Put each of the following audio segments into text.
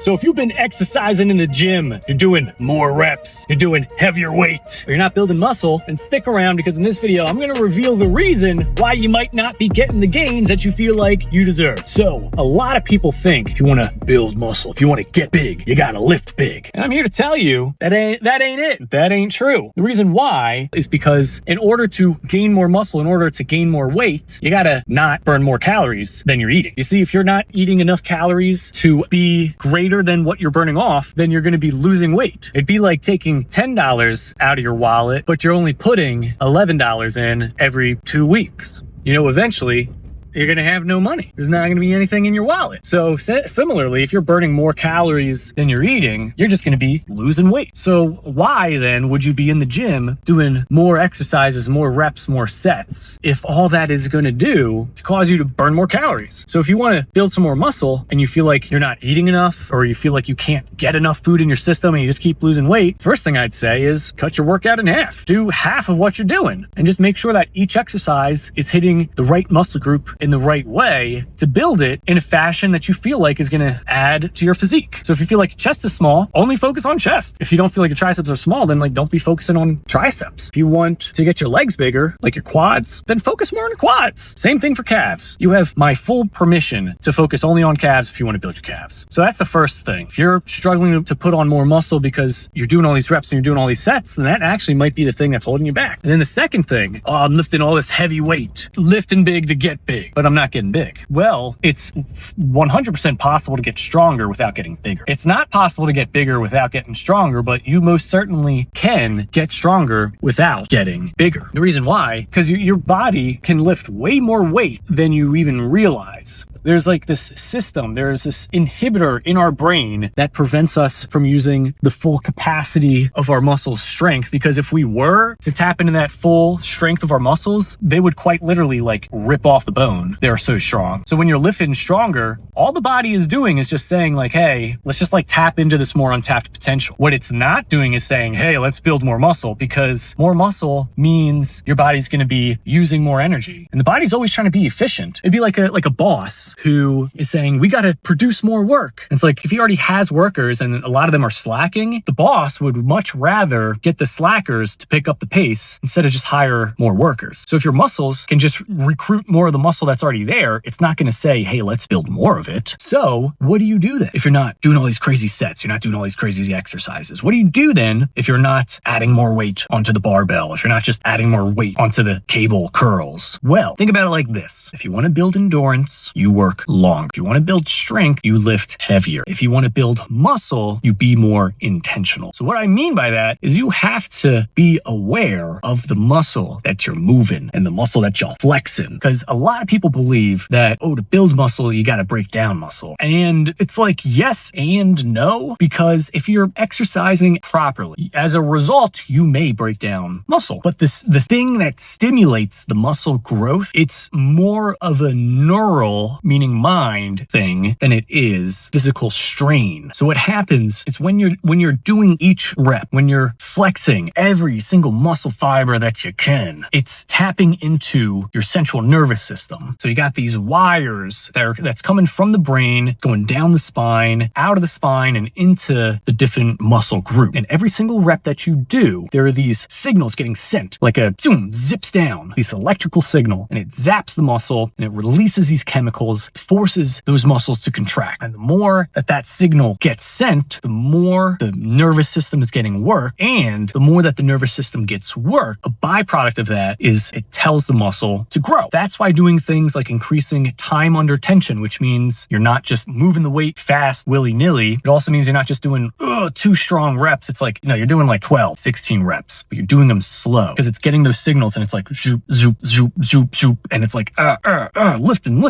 So if you've been exercising in the gym, you're doing more reps, you're doing heavier weight, or you're not building muscle, then stick around because in this video, I'm gonna reveal the reason why you might not be getting the gains that you feel like you deserve. So a lot of people think if you wanna build muscle, if you wanna get big, you gotta lift big. And I'm here to tell you that ain't it. That ain't true. The reason why is because in order to gain more muscle, in order to gain more weight, you gotta not burn more calories than you're eating. You see, if you're not eating enough calories to be greater than what you're burning off, then you're gonna be losing weight. It'd be like taking $10 out of your wallet, but you're only putting $11 in every 2 weeks. You know, eventually, you're gonna have no money. There's not gonna be anything in your wallet. So similarly, if you're burning more calories than you're eating, you're just gonna be losing weight. So why then would you be in the gym doing more exercises, more reps, more sets, if all that is gonna do to cause you to burn more calories? So if you wanna build some more muscle and you feel like you're not eating enough, or you feel like you can't get enough food in your system and you just keep losing weight, first thing I'd say is cut your workout in half. Do half of what you're doing and just make sure that each exercise is hitting the right muscle group in the right way to build it in a fashion that you feel like is going to add to your physique. So if you feel like your chest is small, only focus on chest. If you don't feel like your triceps are small, then don't be focusing on triceps. If you want to get your legs bigger, like your quads, then focus more on your quads. Same thing for calves. You have my full permission to focus only on calves if you want to build your calves. So that's the first thing. If you're struggling to put on more muscle because you're doing all these reps and you're doing all these sets, then that actually might be the thing that's holding you back. And then the second thing, I'm lifting all this heavy weight, lifting big to get big, but I'm not getting big. Well, it's 100% possible to get stronger without getting bigger. It's not possible to get bigger without getting stronger, but you most certainly can get stronger without getting bigger. The reason why, because your body can lift way more weight than you even realize. There's like this system, there's this inhibitor in our brain that prevents us from using the full capacity of our muscles' strength, because if we were to tap into that full strength of our muscles, they would quite literally rip off the bone. They're so strong. So when you're lifting stronger, all the body is doing is just saying hey, let's just tap into this more untapped potential. What it's not doing is saying, hey, let's build more muscle, because more muscle means your body's gonna be using more energy. And the body's always trying to be efficient. It'd be like a boss who is saying, we got to produce more work. It's like, if he already has workers and a lot of them are slacking, the boss would much rather get the slackers to pick up the pace instead of just hire more workers. So if your muscles can just recruit more of the muscle that's already there, it's not going to say, hey, let's build more of it. So what do you do then if you're not doing all these crazy sets, you're not doing all these crazy exercises? What do you do then if you're not adding more weight onto the barbell, if you're not just adding more weight onto the cable curls? Well, think about it like this. If you want to build endurance, you work long. If you want to build strength, you lift heavier. If you want to build muscle, you be more intentional. So what I mean by that is you have to be aware of the muscle that you're moving and the muscle that you're flexing. Because a lot of people believe that, to build muscle, you got to break down muscle. And it's yes and no, because if you're exercising properly, as a result, you may break down muscle. But the thing that stimulates the muscle growth, it's more of a neural, meaning mind thing, than it is physical strain. So what happens is when you're doing each rep, when you're flexing every single muscle fiber that you can, it's tapping into your central nervous system. So you got these wires that's coming from the brain, going down the spine, out of the spine, and into the different muscle group. And every single rep that you do, there are these signals getting sent, like a zoom, zips down, this electrical signal, and it zaps the muscle and it releases these chemicals, forces those muscles to contract. And the more that signal gets sent, the more the nervous system is getting work. And the more that the nervous system gets work, a byproduct of that is it tells the muscle to grow. That's why doing things like increasing time under tension, which means you're not just moving the weight fast willy-nilly. It also means you're not just doing 2 strong reps. It's you're doing 12, 16 reps, but you're doing them slow because it's getting those signals, and it's zoop, zoop, zoop, zoop, zoop. And it's lifting,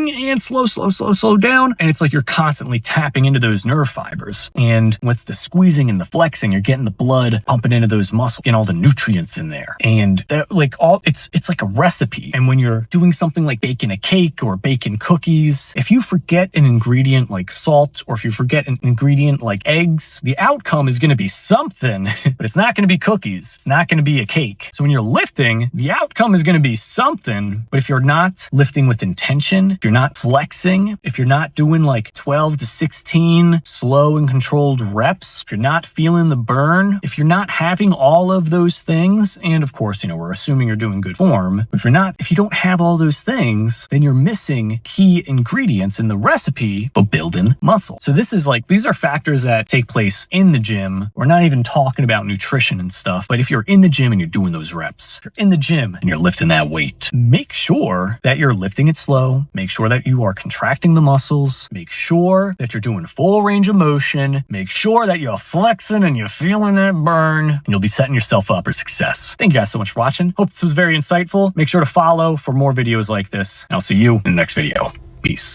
and slow down. And it's you're constantly tapping into those nerve fibers. And with the squeezing and the flexing, you're getting the blood pumping into those muscles, getting all the nutrients in there. And that, it's like a recipe. And when you're doing something like baking a cake or baking cookies, if you forget an ingredient like salt, or if you forget an ingredient like eggs, the outcome is going to be something, but it's not going to be cookies. It's not going to be a cake. So when you're lifting, the outcome is going to be something, but if you're not lifting with intention, tension, if you're not flexing, if you're not doing like 12 to 16 slow and controlled reps, if you're not feeling the burn, if you're not having all of those things, and of course, we're assuming you're doing good form, but if you don't have all those things, then you're missing key ingredients in the recipe for building muscle. So these are factors that take place in the gym. We're not even talking about nutrition and stuff, but if you're in the gym and you're doing those reps, if you're in the gym and you're lifting that weight, make sure that you're lifting it slow, make sure that you are contracting the muscles, make sure that you're doing full range of motion, make sure that you're flexing and you're feeling that burn, and you'll be setting yourself up for success. Thank you guys so much for watching. Hope this was very insightful. Make sure to follow for more videos like this, and I'll see you in the next video. Peace.